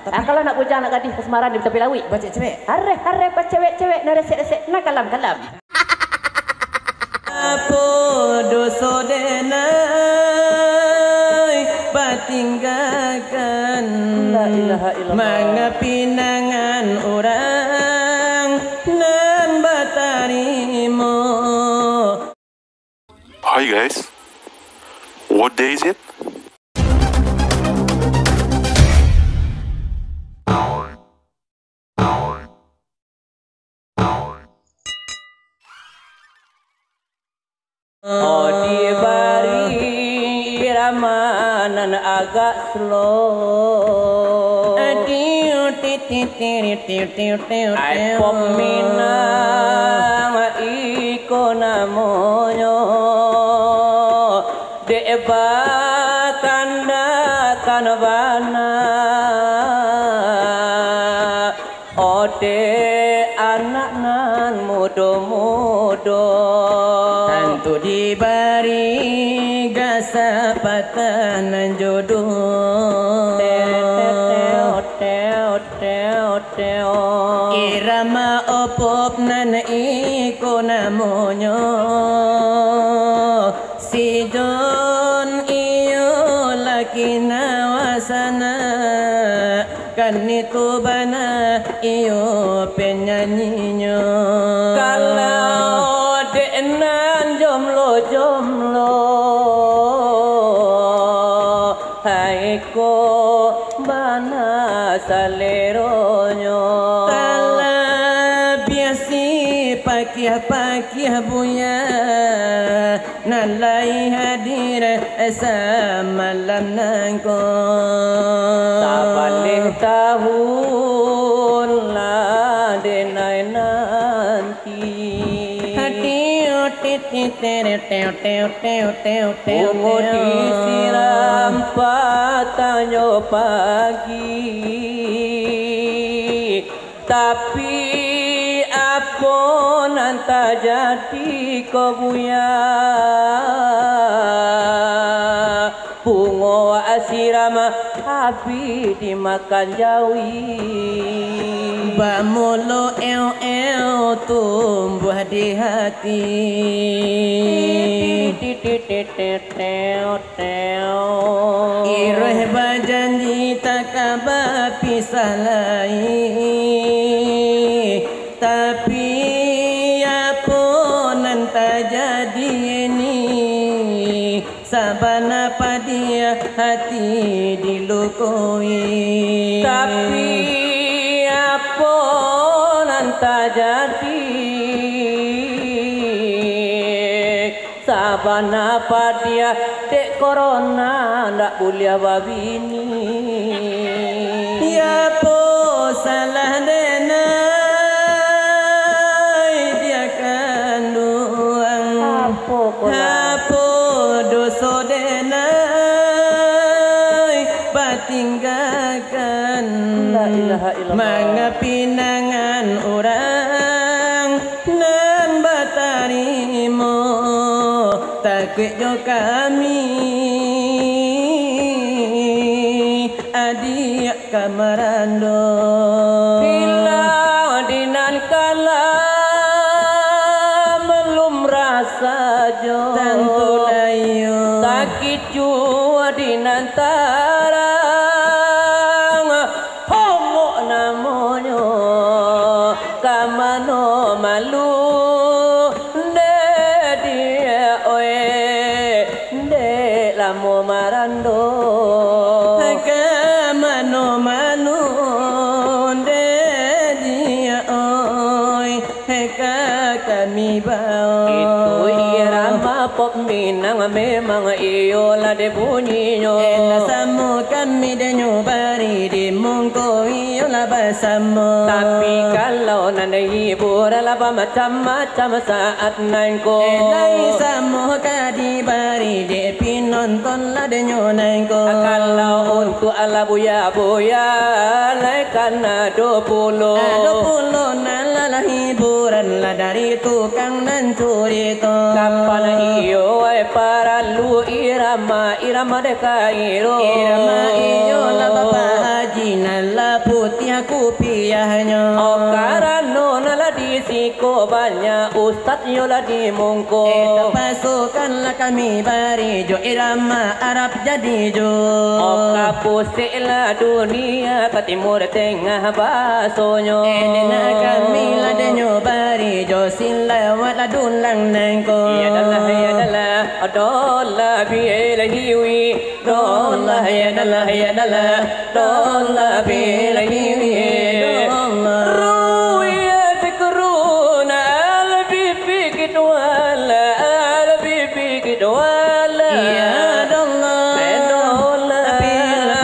Kalau nak bujang nak gadis kesemaran di tepi lawi. Baca cewek. Harre baca cewek nak resek-resek nak kalam. Apa dosa denai patinggalkan. La ilaha illallah. Mangapinangan orang nan batarimo. Hi guys, what day is it? Oh dibari iramanan agak slow. Ay peminang iko namanya. Deba tanda kanbana. Ode anak nan mudo-mudo. Tentu diberi gasapatan jodoh. Irama opop nan iko namanya. Si John iyo laki nawasana. Kan itu bana iyo penyanyinya. Kalau denan jomlo hai ko bana saleronyo. Kala biasi pakia buya nalai hadir samalam nangko. Sabalih tahun la denai nanti. Ungu disiram patanyo pagi. Tapi apa nanta jadi kobuya. Bungo asirama habis dimakan jawi. Bamulo tumbuh di hati. Iroh bajanji tak kabar pisah lagi. Tapi apa nanti jadi ini. Sabana padia hati dilukui. Tapi apa nanti jadi. Sabana padia dek corona ndak boleh babini. Ya po salah denai dia kandung. Apa dosa denai patinggalkan. La ilaha illallah. Mangapinangan orang nan batarimo. Takut jo kami adik kamarando. Bila dinan kala belum rasa jo. Tentu layu sakit jua dinan tarang. Homo namanya kamano malu. Mo marando kamano manu de dia oi heka kami bao. Itu irama pop minang memang iyo la de bunyinya. Ela samu kami de nyubari di mungko iyo la basamo. Tapi kalau nanda hibur la macam-macam saat nanko. Ela samu kadibari de nonton la de nyonengko. Kalau untuk ala buya laikan 20 nala adalah hiburan lah dari tukang dan cerita. Kapan iyo ay para lu irama dekairo. Irama iyo lah Bapak Haji nala putih kupiahnya. Oh karano nala di siko banyak ustad yola di mongko. Pasukanlah kami barijo irama Arab jadi jo. Oh kapusila dunia ke timur tengah basonyo. Elena kami ladenyo barijo silawat ladun lang nengko. Ya dalah adola bielahiwi dola ya dalah dola bielahiwi ruya fikruna albi fikidwala Ya Allah edola edola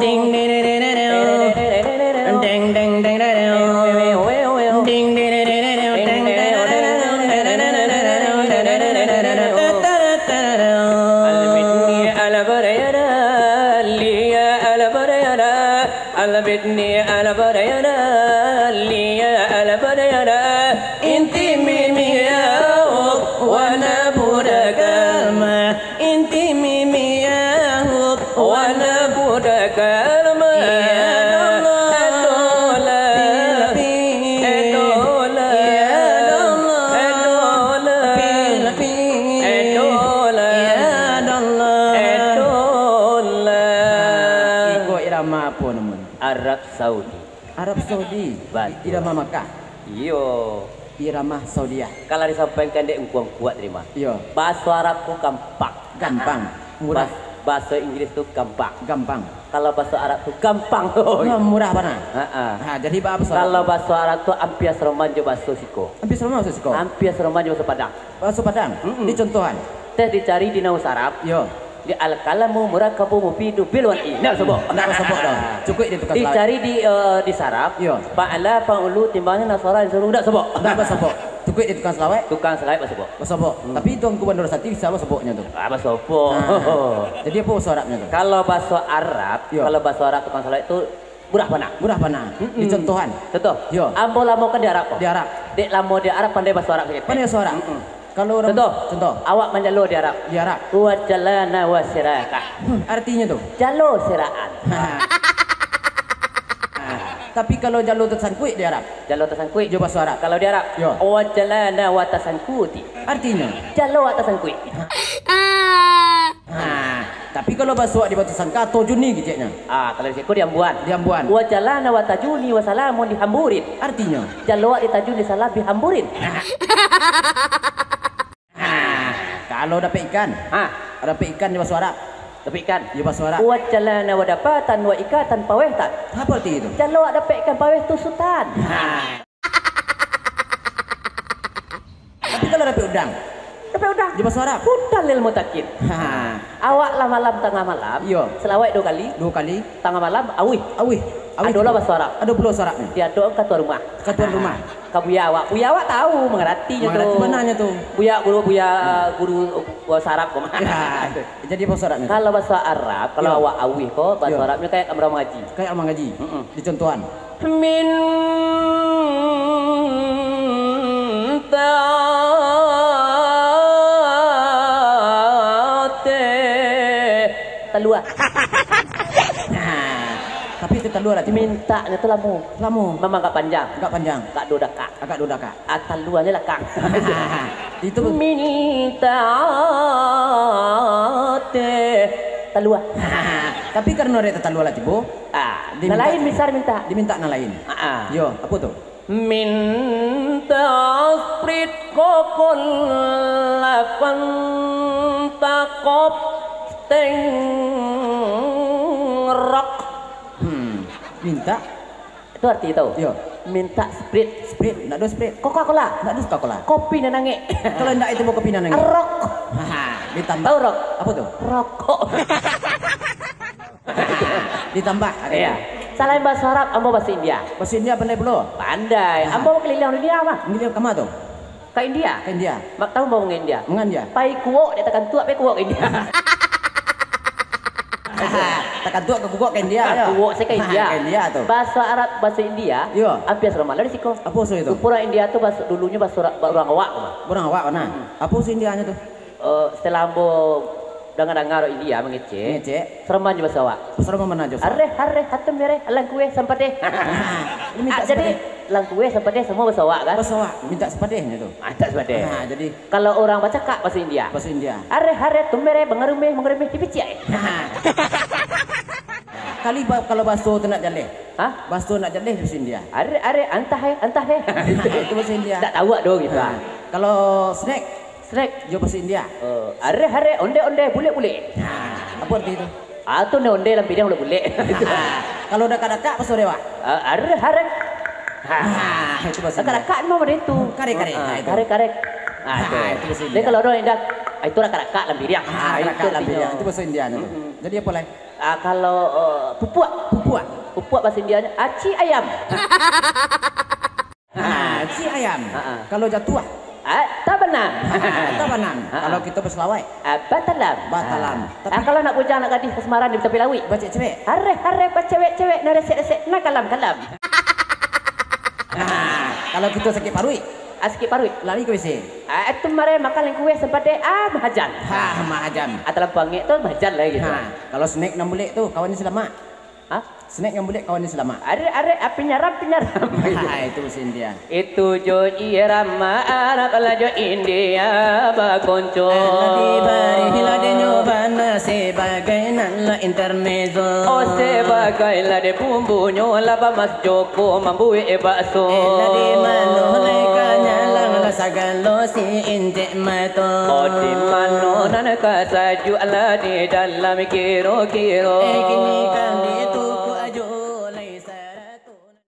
ding ding ding ding ding Albitni ala barayana liya ala barayana inti mimiya wa nabudaka ma inti mimiya wa nabudaka ma Arab Saudi. Arab Saudi. Betul. Irama Makkah. Iyo. Irama Saudiah. Kalau disampaikan dek engkuang kuat terima. Iyo. Bahasa Arabku gampang. Gampang. Murah. Bahasa Inggris tu gampang. Gampang. Kalau bahasa Arab tu gampang. Murah mana? Jadi bahasa Arab. Kalau bahasa Arab tu hampir seroman je bahasa Siko. Hampir sama bahasa Siko. Hampir seroman je bahasa Padang. Bahasa Padang. Di contohan. Tes dicari di naus Arab. Yo. Di al-kalamu murakabu mufidu bilwan nak sebut. Nak sebut dah. Cukup di tukar dicari di saraf. Yo. Fa'ala fa'ulu timbangnya nasara disuruh tak sebut. Tak sebut. Cukup di tukang selawat. Tukang selawat sebut. Sebut. Tapi tuan Gubernur Sati bisa sebutnya tu. Apa sebut? Jadi apa bahasa Arabnya tu? Kalau bahasa Arab, kalau bahasa Arab tukang selawat itu murah panah. Murah panah. Di contohan. Contoh. Yo. Ambo lamo kan di Arab. Di Arab. Dek lamo di Arab pandai bahasa Arab sikit. Pandai bahasa Arab. Kalau orang contoh, awak menjalo di Arab. Di Arab. Wa jalana wa siraka. Artinya tu? Jalo siraan. Tapi kalau jalo tersangkut di Arab. Jalo tersangkut. Jawab bahasa Arab. Kalau di Arab. Yo. Wa jalana wa tasangkuti. Artinya? Jalo wa tasangkut. Tapi kalau bahasa di batu sangka atau juni giceknya. Kalau di siku diambuan. Diambuan. Wa jalana wa tajuni wa salamun dihamburin. Artinya? Jalo wa ditajuni salam dihamburin. Kalau dapat ikan, dapat ikan di bahasa Arab. Dapat ikan di bahasa Arab. Wa jalana wa dapatan wa ikatan pawehtan. Apa arti itu? Jalo wa dapat ikan paweh tu sultan. Tapi kalau dapat udang? Dapat udang di bahasa Arab. Hudan lil mutakin. Awak lah malam tengah malam. Yo. Selawat 2 kali. 2 kali. Tengah malam awih. Adolah bahasa Arab. Ada pula bahasa Arabnya. Dia doa ke tuan rumah. Ke tuan rumah. Ke buya awak tahu mengertinya tu. Mengerti benarnya tu. Buya guru bahasa Arab kok. Jadi bahasa Arabnya. Kalau bahasa Arab, kalau awak awih kok bahasa Arabnya kayak kamera mengaji. Kayak amang ngaji. Di contohan. Min talua. Tapi itu talua lah. Mintanya tu lamu. Memang agak panjang. Agak panjang. Agak dodaka. Talua ni lah kang. Itu minta talua. Tapi karena ada talua lah cibo. Nalain besar minta. Diminta nalain. Yo, apa tu? Minta sprit kokon lapan takop teng rock. Minta itu arti tahu? Yo. Minta sprit. Nak ada sprit. Coca-Cola. Nak ada Coca-Cola. Kopi nange. Kalau nak itu mau kopi nange. Rock. Ditambah. Tahu rock? Apa tu? Rokok. Ditambah. Iya. Selain bahasa Arab, ambo bahasa India. Bahasa India pandai belum? Pandai. Ambo keliling dunia mah. Keliling kemana tu? Ke India. Ke India. Mak tahu mau ke India. Mengan dia. Pai kuok dia tekan tuak pai kuok ke India. Tekan tua ke gugok ke India ya. Kuok saya ke India. Ke India tuh. Bahasa Arab bahasa India. Yo. Hampir sama lah di siko. Apa sih itu? Pura India tuh bahasa dulunya bahasa orang awak. Orang awak mana? Apa sih Indianya tuh? Setelah ambo dengar India mengecek. Ngecek. Serman juga bahasa awak. Serem mana Jos? Arre hatem mere alang kue sampai deh. Ini minta Jadi lang kue sampai deh semua bahasa awak kan? bahasa awak minta sepadehnya tuh. Ada sampai deh. Nah, jadi Kalau orang baca kak bahasa India. bahasa India. Arre tumere mengerume dipicik. Kali kalau baso tu nak jaleh. Hah? Baso nak jaleh bahasa India. Arre antah he. Itu bahasa India. Tak tahu dong gitu. Nah, kalau snack Snack. jo bahasa India. Arre onde bule. Nah, apa arti itu? Atau onde dalam bidang bule. Kalau udah kadaka bahasa dewa. Arre. Itu bahasa India. Kak mau pada itu. Karek. Nah, itu. Karek. Itu bahasa India. Jadi kalau orang India itu lah kak dalam bidang. Kadaka dalam India. Itu bahasa India tuh. Jadi apa lagi? Kalau pupuak bahasa Indianya aci ayam. Si ayam. Kalau jatuh Tabanan. tabanan. Kalau kita berselawai Batalam. Kalau nak bujang nak gadis ke Semarang di tepi lawi. baca cewek. Harre pas cewek nak resek nak kalam. Kalau kita sakit parui, Sikit parut. lari ke WC. Itu mare makan yang kue sempat deh mahajan. Mahajan. Atau pangit tu mahajan lah gitu. Kalau snack yang boleh tuh kawannya selamat. Hah? Snack yang boleh kawannya selamat. Are penyaram. Itu bahasa India. Itu jo irama Arab lah jo India bagonco. Ladi nyoban sebagai nala intermezzo. Oh sebagai lah de bumbunya lah Mas Joko membui bakso. Ladi mano lekanya lang sagalo si injek mato. Oh di mano nan kasaju lah di dalam kiro. Kini kan itu